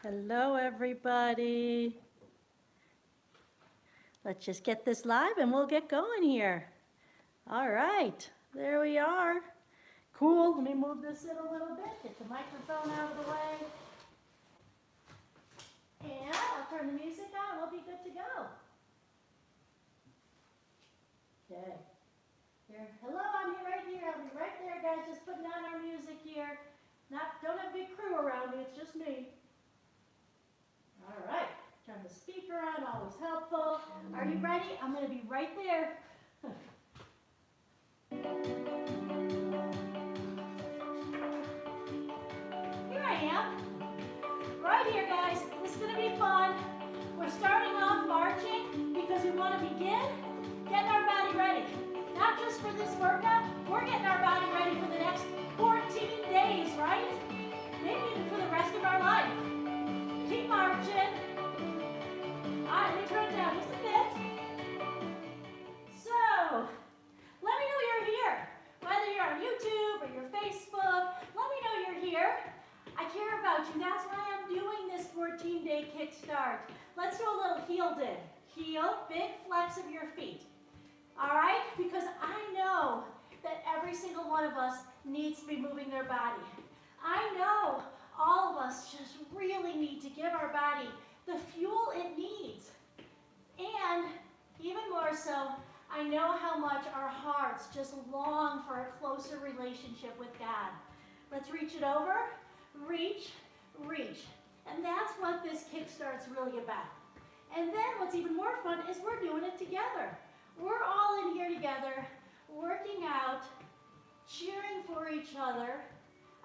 Hello, everybody. Let's just get this live and we'll get going here. All right, there we are. Cool, let me move this in a little bit, get the microphone out of the way. And I'll turn the music on, we'll be good to go. Okay. Here. Hello, I'm here right here. I'll be right there, guys, just putting on our music here. Don't have a big crew around me, it's just me. All right, turn the speaker on, always helpful. Are you ready? I'm going to be right there. Here I am. Right here, guys. This is going to be fun. We're starting off marching because we want to begin getting our body ready. Not just for this workout, we're getting our body ready for the next 14 days, right? Maybe even for the rest of our life. Keep marching. All right, let me turn it down just a bit. So, let me know you're here. Whether you're on YouTube or your Facebook, let me know you're here. I care about you. That's why I'm doing this 14-day kickstart. Let's do a little heel dig. Heel, big flex of your feet. All right? Because I know that every single one of us needs to be moving their body. I know all of us just really need to give our body the fuel it needs. And even more so, I know how much our hearts just long for a closer relationship with God. Let's reach it over. Reach, reach. And that's what this kickstart's really about. And then what's even more fun is we're doing it together. We're all in here together, working out, cheering for each other.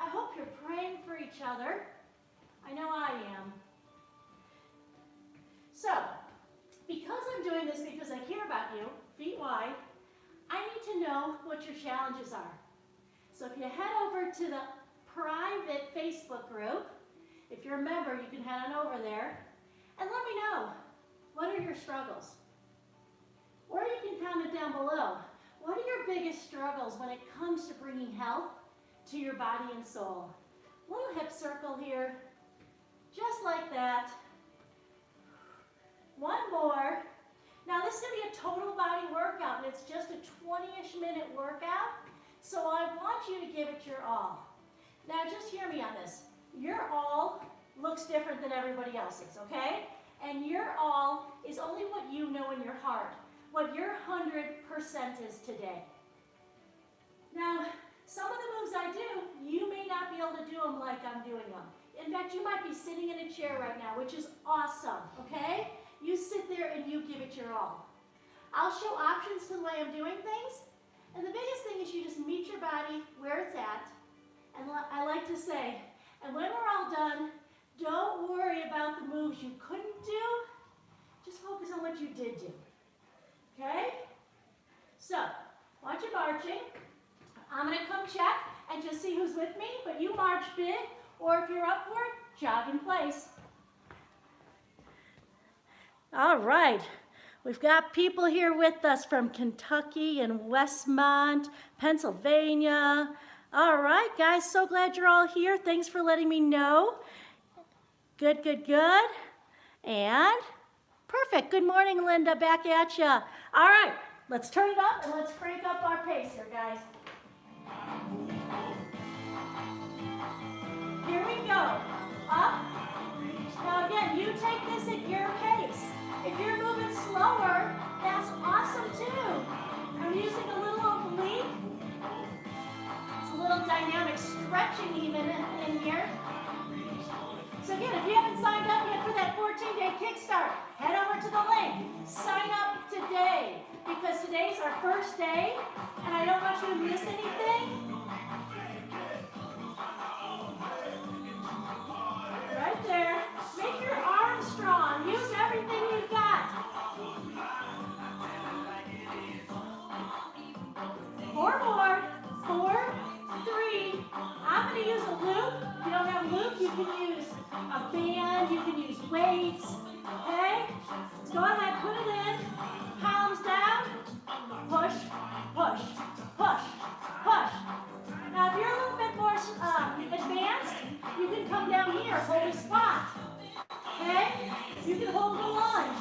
I hope you're praying for each other. I know I am. So, because I'm doing this because I care about you, feet wide, I need to know what your challenges are. So if you head over to the private Facebook group, if you're a member, you can head on over there, and let me know, what are your struggles? Or you can comment down below, what are your biggest struggles when it comes to bringing health to your body and soul? Little hip circle here, just like that. One more. Now this is going to be a total body workout, and it's just a 20-ish minute workout, so I want you to give it your all. Now just hear me on this. Your all looks different than everybody else's, okay? And your all is only what you know in your heart, what your 100% is today. Now, some of the moves I do, you may not be able to do them like I'm doing them. In fact, you might be sitting in a chair right now, which is awesome, okay? You sit there and you give it your all. I'll show options to the way I'm doing things, and the biggest thing is you just meet your body where it's at, and I like to say, and when we're all done, don't worry about the moves you couldn't do, just focus on what you did do, okay? So, watch you marching. I'm going to come check and just see who's with me, but you march big, or if you're up for it, jog in place. All right, we've got people here with us from Kentucky and Westmont, Pennsylvania. All right, guys, so glad you're all here. Thanks for letting me know. Good, good, good. And perfect. Good morning, Linda, back at ya. All right, let's turn it up and let's crank up our pace here, guys. Here we go. Up. Now again, you take this at your pace. If you're moving slower, that's awesome too. I'm using a little oblique. It's a little dynamic stretching even in here. So again, if you haven't signed up yet for that 14-day kickstart, head over to the link. Sign up today because today's our first day and I don't want you to miss anything. Right there. Make your arms strong. Use everything you've got. 4 more. 4, 3. I'm going to use a loop. If you don't have a loop, you can use a band. You can use weights. Okay? Let's go ahead. Put it in. Palms down. Push, push, push, push. Now, if you're a little bit more advanced, you can come down here, hold a spot. okay? You can hold the lunge.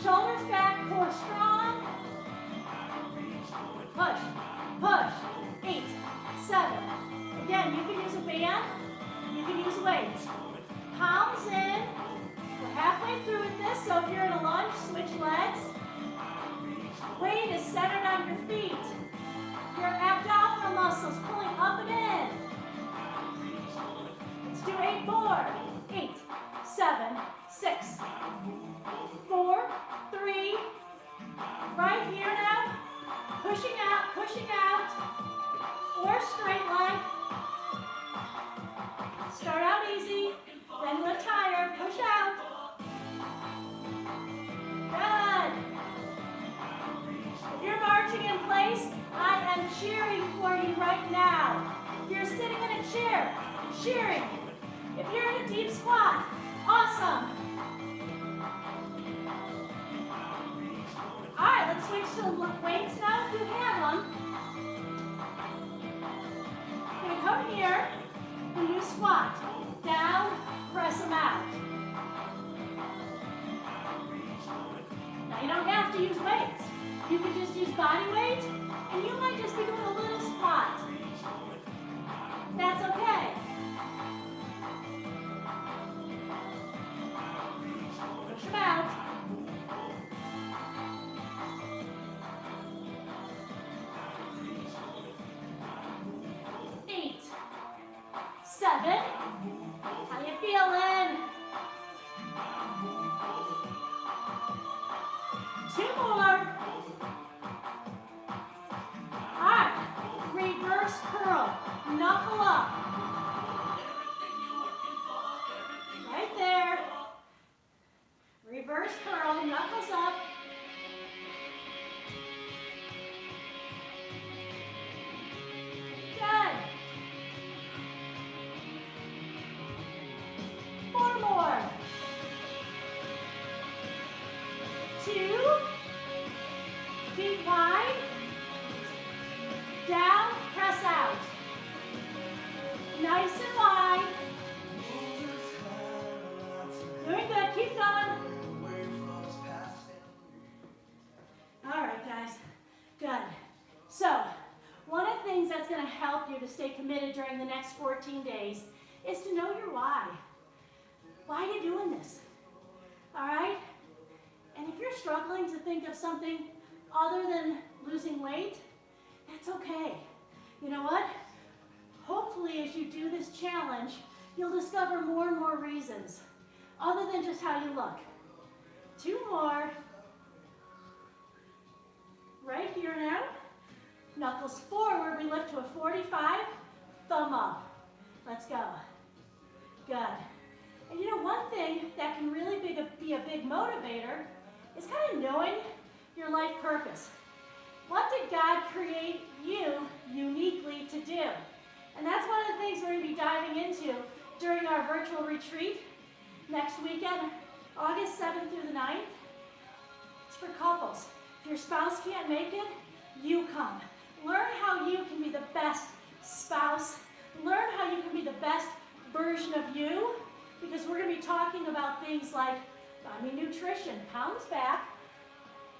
Shoulders back, core strong. Push, push. 8, 7. Again, you can use a band. You can use weights. Palms in. We're halfway through with this, so if you're in a lunge, switch legs. Weight is centered on your feet. Your abdominal muscles pulling up and in. Let's do 8 more. 8, 7, 6, 4, 3. Right here now. Pushing out. Or straight leg. Start out easy, then lift higher, push out. Good. If you're marching in place, I am cheering for you right now. If you're sitting in a chair, cheering. If you're in a deep squat, awesome. All right, let's switch to weights now if you have them. You're going to come here and you squat. Down, press them out. Now you don't have to use weights. You can just use body weight, and you might just be doing a little squat. That's okay. Push them out. How you feeling? 2 more. All right, reverse curl, knuckle up. Right there. Reverse curl, knuckles up. Good. 4 more. 2. Feet wide. Down, press out. Nice and wide. Doing good, keep going. All right, guys, good. So, one of the things that's going to help you to stay committed during the next 14 days is to know your why. Why are you doing this? All right? And if you're struggling to think of something other than losing weight, that's okay. You know what? Hopefully as you do this challenge, you'll discover more and more reasons other than just how you look. 2 more. Right here now. Knuckles forward, we lift to a 45, thumb up. Let's go. Good. And you know, one thing that can really be a big motivator is kind of knowing your life purpose. What did God create you uniquely to do? And that's one of the things we're going to be diving into during our virtual retreat next weekend, August 7th through the 9th. It's for couples. If your spouse can't make it, you come. Learn how you can be the best spouse. Learn how you can be the best version of you, because we're going to be talking about things like, nutrition, pounds back,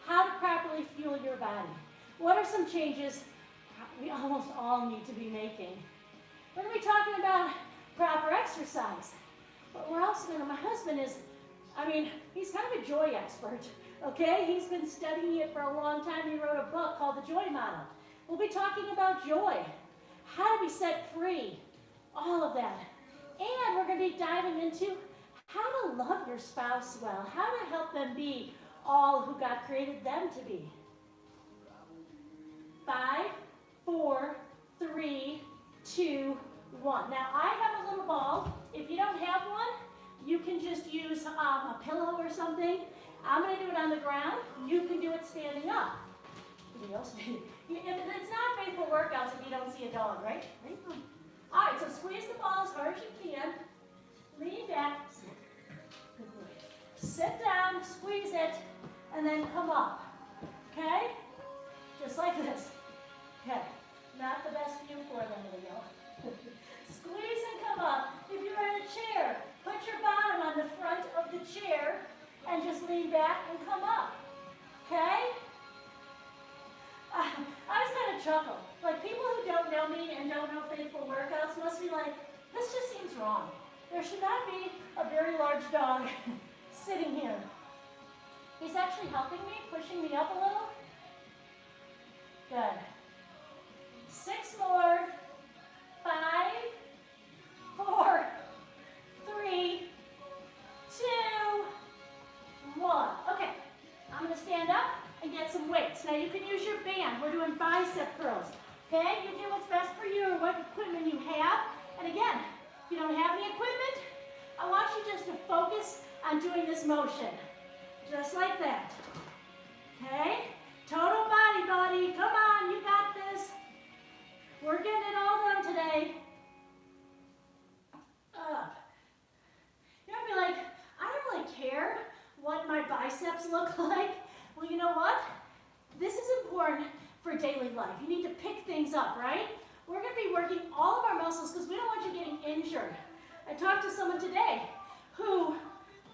how to properly fuel your body. What are some changes we almost all need to be making? We're going to be talking about proper exercise. But we're also going to, my husband is, he's kind of a joy expert, okay? He's been studying it for a long time. He wrote a book called The Joy Model. We'll be talking about joy, how to be set free, all of that. And we're going to be diving into how to love your spouse well, how to help them be all who God created them to be. 5, 4, 3, 2, 1. Now, I have a little ball. If you don't have one, you can just use a pillow or something. I'm going to do it on the ground. You can do it standing up. It's not faithful workouts if you don't see a dog, right? All right, so squeeze the ball as hard as you can. Lean back. Sit down, squeeze it, and then come up. Okay? Just like this. Okay. Not the best view for them, Leo. Squeeze and come up. If you're in a chair, put your bottom on and just lean back and come up. Okay? I was kind of chuckle. Like, people who don't know me and don't know faithful workouts must be like, this just seems wrong. There should not be a very large dog sitting here. He's actually helping me, pushing me up a little. Good. 6 more. 5, 4, 3, 2, 1. Okay, I'm going to stand up and get some weights. Now you can use your band. We're doing bicep curls. Okay, you do what's best for you or what equipment you have. And again, if you don't have any equipment, I want you just to focus on doing this motion. Just like that. Okay? Total body. Come on, you got this. We're getting it all done today. You might be like, I don't really care what my biceps look like. Well, you know what? This is important for daily life. You need to pick things up, right? We're going to be working all of our muscles because we don't want you getting injured. I talked to someone today who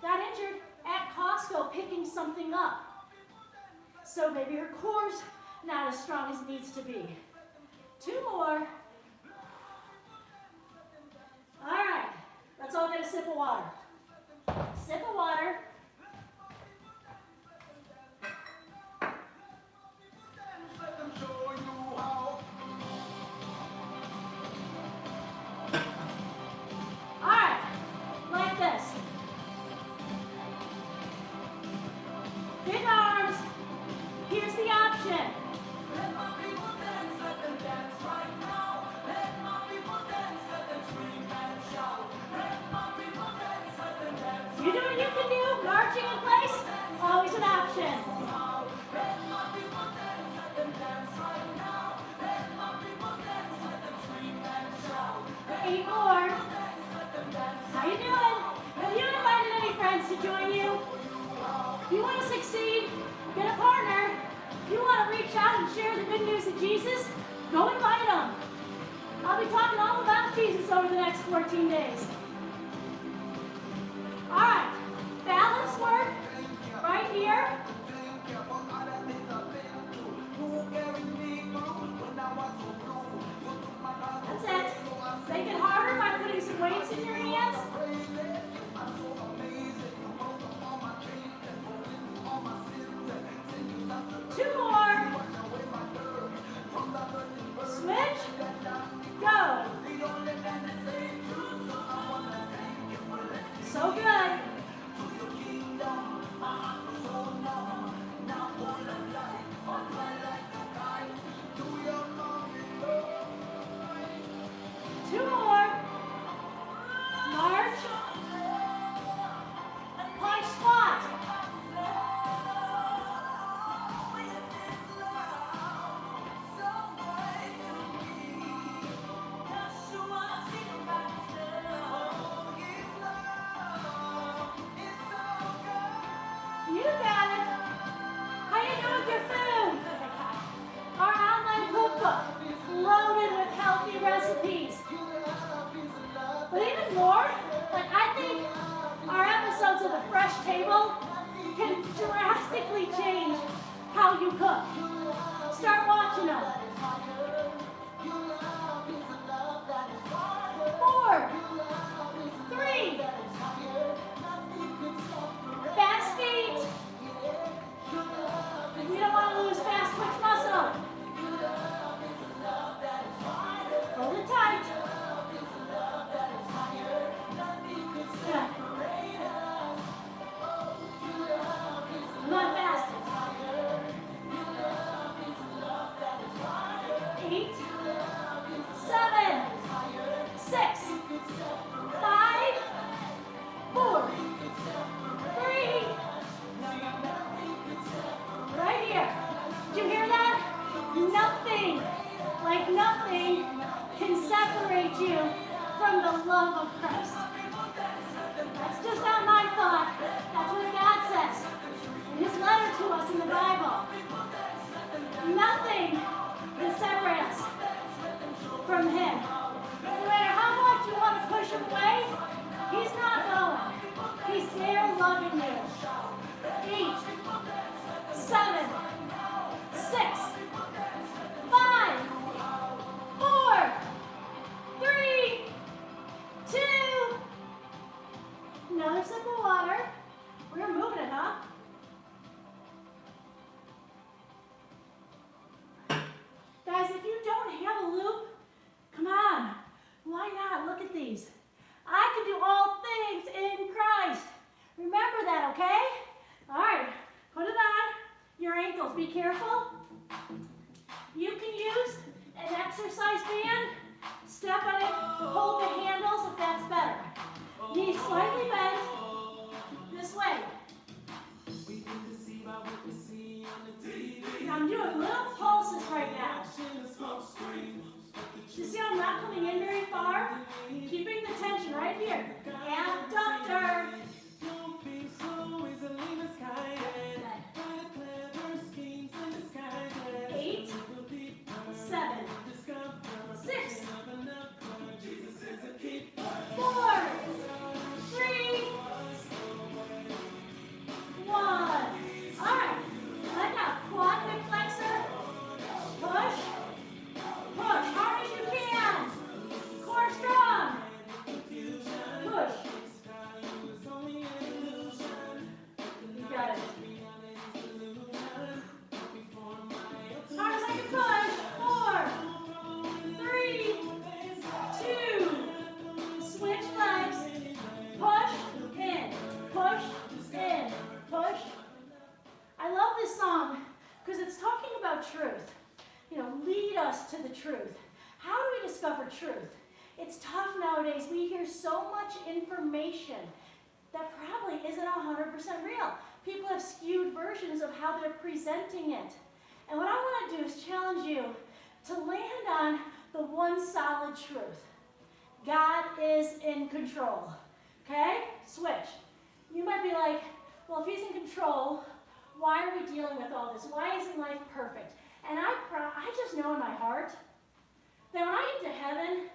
got injured at Costco picking something up. So maybe her core's not as strong as it needs to be. 2 more. All right, let's all get a sip of water. Sip of water. All right, like this. Big arms. Here's the option. Let my people dance, let them dance right now. Let my people dance, let them scream and shout. Let my people dance, let them dance. You do what you can do. Marching in place, always an option. Let my people dance, let them dance right now. Let my people dance, let them scream and shout. 8 more. How you doing? Have you invited any friends to join you? If you want to succeed, get a partner. If you want to reach out and share the good news of Jesus, go invite them. I'll be talking all about Jesus over the next 14 days. All right, balance work right here. That's it. Make it harder by putting some weights in your hands. 2 more. Switch. Go. So good. Two more. March. Punch squat. You got it. How you doing with your food? Our online cookbook, loaded with healthy recipes. But even more, like I think our episodes of the Fresh Table can drastically change how you cook. Start watching them. 4, 3, fast feet. We don't want to lose fast twitch muscle. Hold it tight. Good. Come on, fast. 8, 7, 6, 5, 4, 3. Right here. Did you hear that? Nothing, like nothing, can separate you from the love of Christ. That's just not my thought. That's what God says in His letter to us in the Bible. Nothing can separate us from Him. No matter how much you want to push Him away, He's not going. He's there loving you. Another sip of water. We're moving it, huh? Guys, if you don't have a loop, come on. Why not? Look at these. I can do all things in Christ. Remember that, okay? All right, put it on your ankles. Be careful. You can use an exercise band. Step on it, hold the handles if that's better. Knees slightly bent this way. Now I'm doing little pulses right now. You see how I'm not coming in very far? Keeping the tension right here. Abductor. 8, 7, 6, 4, 3, 1. All right. Let out. Quad hip flexor. Push. Push. Hard as you can. Core strong. Push. You got it. As hard as I can push. 4, 3, 2. Switch legs. Push in. Push in. Push. I love this song because it's talking about truth. You know, lead us to the truth. How do we discover truth? It's tough nowadays. We hear so much information that probably isn't 100% real. People have skewed versions of how they're presenting it. And what I want to do is challenge you to land on the one solid truth. God is in control. Okay? Switch. You might be like, well, if he's in control, why are we dealing with all this? Why isn't life perfect? And I just know in my heart that when I get to heaven,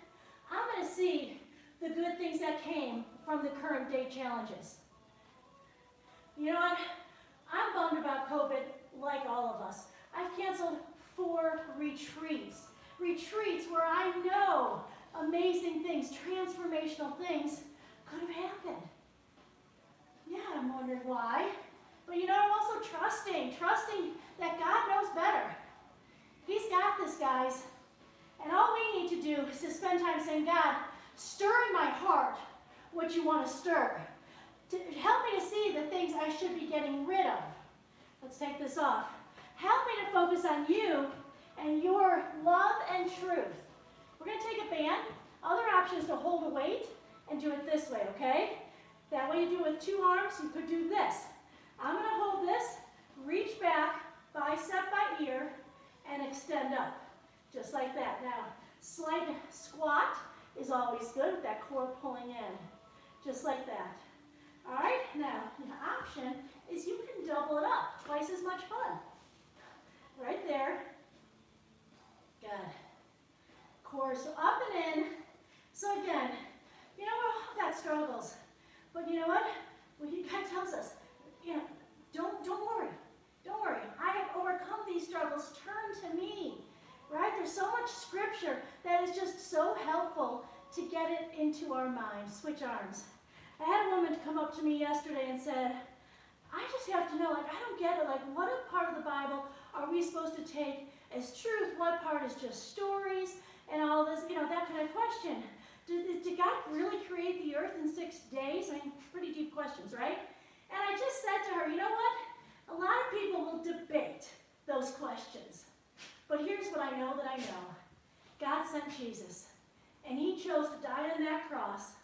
I'm going to see the good things that came from the current day challenges. You know what? I'm bummed about COVID like all of us. I've canceled 4 retreats. Retreats where I know amazing things, transformational things could have happened. Yeah, I'm wondering why. But you know, I'm also trusting that God knows better. He's got this, guys. And all we need to do is to spend time saying, God, stir in my heart what you want to stir. To help me to see the things I should be getting rid of. Let's take this off. Help me to focus on you and your love and truth. We're going to take a band. Other option is to hold a weight and do it this way, okay? That way you do it with 2 arms. You could do this. I'm going to hold this, reach back, bicep by ear, and extend up. Just like that. Now, slight squat is always good with that core pulling in. Just like that. All right, now, the option is you can double it up. Twice as much fun. Right there. Good. Core, so up and in. So again, you know, we've all got struggles. But you know what? God tells us, you know, don't worry. Don't worry. I have overcome these struggles. Turn to me. Right? There's so much scripture that is just so helpful to get it into our mind. Switch arms. I had a woman come up to me yesterday and said, I just have to know, like, I don't get it. Like, what part of the Bible are we supposed to take as truth? What part is just stories and all this, you know, that kind of question. Did God really create the earth in 6 days? I mean, pretty deep questions, right? And I just said to her, you know what? A lot of people will debate those questions. But here's what I know that I know. God sent Jesus, and he chose to die on that cross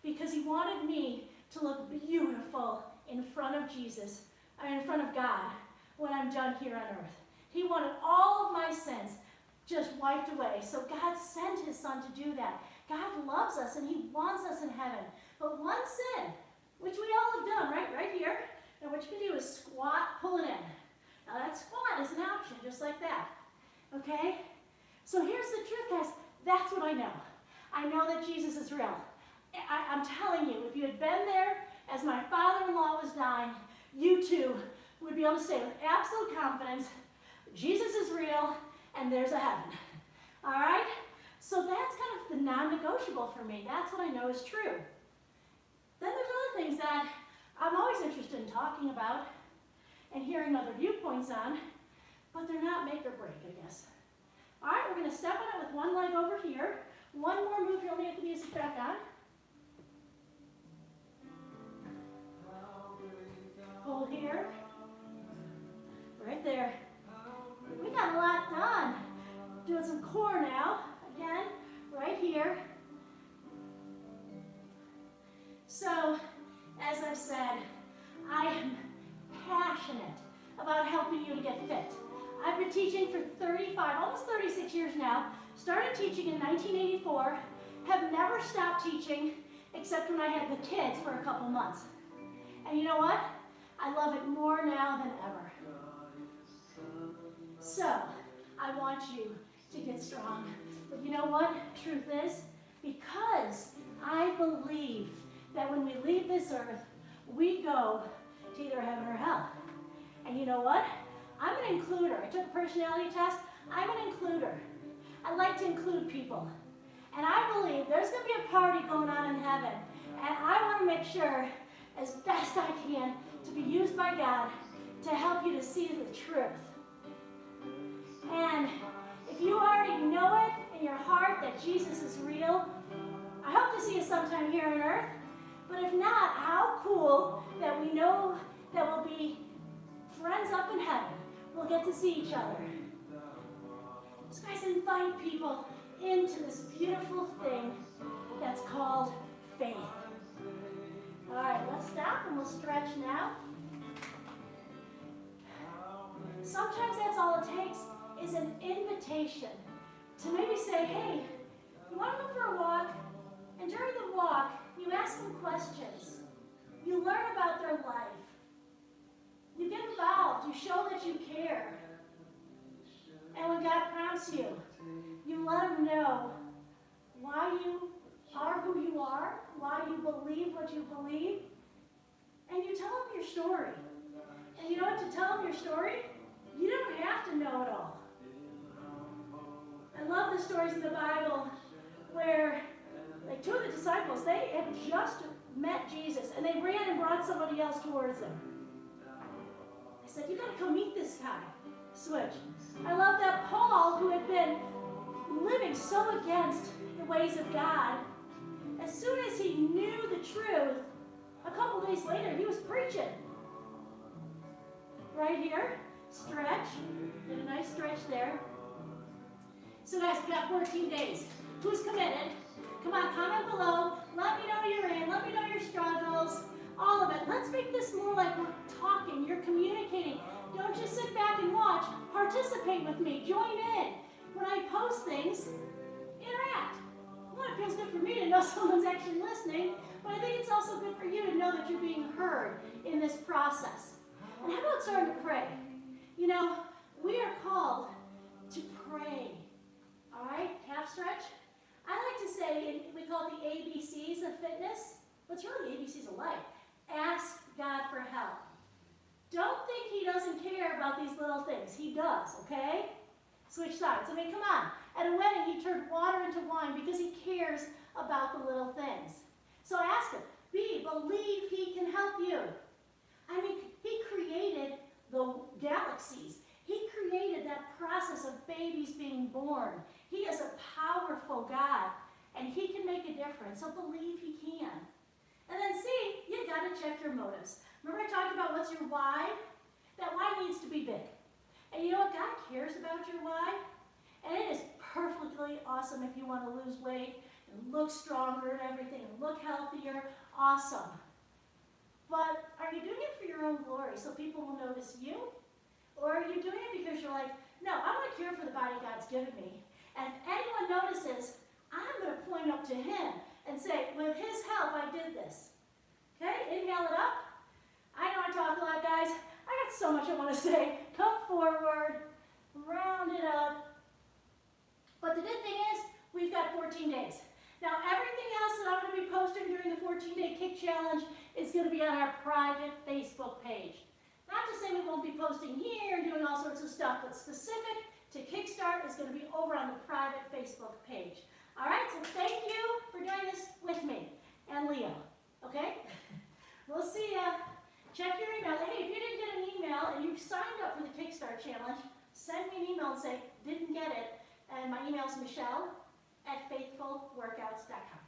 because he wanted me to look beautiful in front of Jesus, in front of God, when I'm done here on earth. He wanted all of my sins just wiped away. So God sent his son to do that. God loves us, and he wants us in heaven. But one sin, which we all have done, right here, and what you can do is squat, pull it in. Now that squat is an option, just like that. Okay? So here's the truth, guys. That's what I know. I know that Jesus is real. I'm telling you, if you had been there as my father-in-law was dying, you too would be able to say with absolute confidence, Jesus is real, and there's a heaven. All right? So that's kind of the non-negotiable for me. That's what I know is true. Then there's other things that in talking about and hearing other viewpoints on, but they're not make or break, I guess. All right, we're going to step on it with one leg over here. One more move, you'll need to be back on. Hold here. Right there. We got a lot done. Doing some core now. Again, right here. So, as I've said, I am passionate about helping you to get fit. I've been teaching for 35, almost 36 years now. Started teaching in 1984. Have never stopped teaching except when I had the kids for a couple months. And you know what? I love it more now than ever. So, I want you to get strong. But you know what? Truth is, because I believe that when we leave this earth, we go to either heaven or hell. And you know what? I'm an includer. I took a personality test. I'm an includer. I like to include people. And I believe there's going to be a party going on in heaven. And I want to make sure, as best I can, to be used by God to help you to see the truth. And if you already know it in your heart that Jesus is real, I hope to see you sometime here on earth. But if not, how cool that we know that we'll be friends up in heaven. We'll get to see each other. So guys, invite people into this beautiful thing that's called faith. All right, let's stop and we'll stretch now. Sometimes that's all it takes is an invitation to maybe say, hey, you want to go for a walk? And during the walk, you ask them questions. You learn about their life. You get involved. You show that you care. And when God prompts you, you let Him know why you are who you are, why you believe what you believe, and you tell Him your story. And you know what? To tell Him your story, you don't have to know it all. I love the stories in the Bible where, like, two of the disciples, they had just met Jesus, and they ran and brought somebody else towards them. They said, you got to come meet this guy. Switch. I love that Paul, who had been living so against the ways of God, as soon as he knew the truth, a couple days later, he was preaching. Right here, stretch. Get a nice stretch there. So guys, we got 14 days. Who's committed? Come on, comment below. Let me know you're in. Let me know your struggles. All of it. Let's make this more like we're talking. You're communicating. Don't just sit back and watch. Participate with me. Join in. When I post things, interact. Well, it feels good for me to know someone's actually listening, but I think it's also good for you to know that you're being heard in this process. And how about starting to pray? You know, we are called to pray. All right, calf stretch. I like to say, we call it the ABCs of fitness, but it's really the ABCs of life. Ask God for help. Don't think He doesn't care about these little things. He does, okay? Switch sides. I mean, come on. At a wedding, He turned water into wine because He cares about the little things. So ask Him. B, believe He can help you. I mean, He created the galaxies. He created that process of babies being born. He is a powerful God, and He can make a difference. So believe He can. And then C, you got to check your motives. Remember I talked about what's your why? That why needs to be big. And you know what? God cares about your why. And it is perfectly awesome if you want to lose weight and look stronger and everything, and look healthier. Awesome. But are you doing it for your own glory so people will notice you? Or are you doing it because you're like, no, I want to care for the body God's given me. And if anyone notices, I'm going to point up to Him and say, with His help, I did this. Okay, inhale it up. I know I talk a lot, guys. I got so much I want to say. Come forward, round it up. But the good thing is, we've got 14 days. Now, everything else that I'm going to be posting during the 14-day kick challenge is going to be on our private Facebook page. Not to say we won't be posting here and doing all sorts of stuff, but specific to Kickstart is going to be over on the private Facebook page. All right, so thank you for doing this with me and Leo, okay? We'll see ya. Check your email. Hey, if you didn't get an email and you've signed up for the Kickstart Challenge, send me an email and say, didn't get it. And my email is michelle@faithfulworkouts.com.